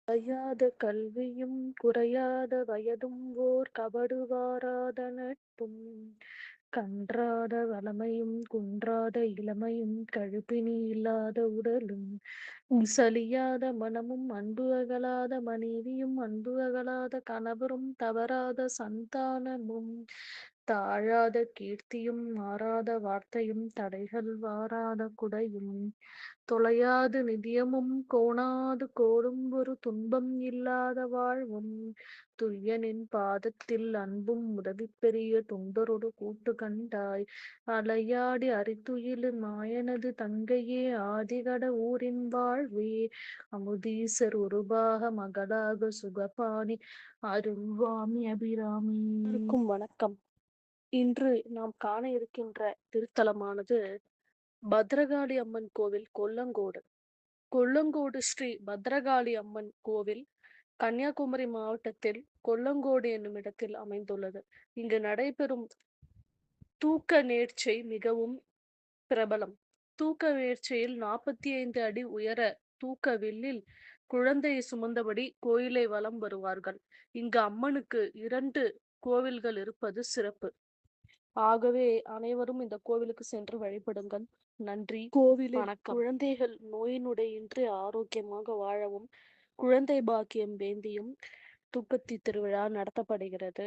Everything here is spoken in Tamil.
கரையாத கல்வியும் குறையாத வயதும் ஓர் கபடு வாராத நட்பும் கன்றாத வளமையும் குன்றாத இளமையும் கழுப்பினி இல்லாத உடலும் சலியாத மனமும் அன்பு அகலாத மனைவியும் அன்பு அகலாத கணவரும் தவறாத சந்தானமும் தாழாத கீர்த்தியும் மாறாத வார்த்தையும் தடைகள் வாராத குடையும் தொலையாது நிதியமும் கோணாது கோடும் ஒரு துன்பம் இல்லாத வாழ்வும் துய்யனின் பாதத்தில் அன்பும் உதவி பெரிய தொண்டரொடு கூட்டு கண்டாய் அலையாடி அரித்துயிலு மாயனது தங்கையே ஆதிகட ஊரின் வாழ்வே அமுதீசர் உருபாக மகளாக சுகபாணி அருள்வாமி அபிராமி. அனைவருக்கும் வணக்கம். இன்று நாம் காண இருக்கின்ற திருத்தலமானது பத்ரகாளி அம்மன் கோவில், கொல்லங்கோடு. கொல்லங்கோடு ஸ்ரீ பத்ரகாளி அம்மன் கோவில் கன்னியாகுமரி மாவட்டத்தில் கொல்லங்கோடு என்னும் இடத்தில் அமைந்துள்ளது. இங்கு நடைபெறும் தூக்க நேர்ச்சை மிகவும் பிரபலம். தூக்க நேர்ச்சையில் 45 அடி உயர தூக்க வில்லில் குழந்தையை சுமந்தபடி கோயிலை வலம் வருவார்கள். இங்கு அம்மனுக்கு 2 கோவில்கள் இருப்பது சிறப்பு. ஆகவே அனைவரும் இந்த கோவிலுக்கு சென்று வழிபடுங்கள். நன்றி. கோவிலில் வணக்கம். குழந்தைகள் நோய் நொடியின்றி ஆரோக்கியமாக வாழவும் குழந்தை பாக்கியம் வேண்டியும் தூக்கத்தி திருவிழா நடத்தப்படுகிறது.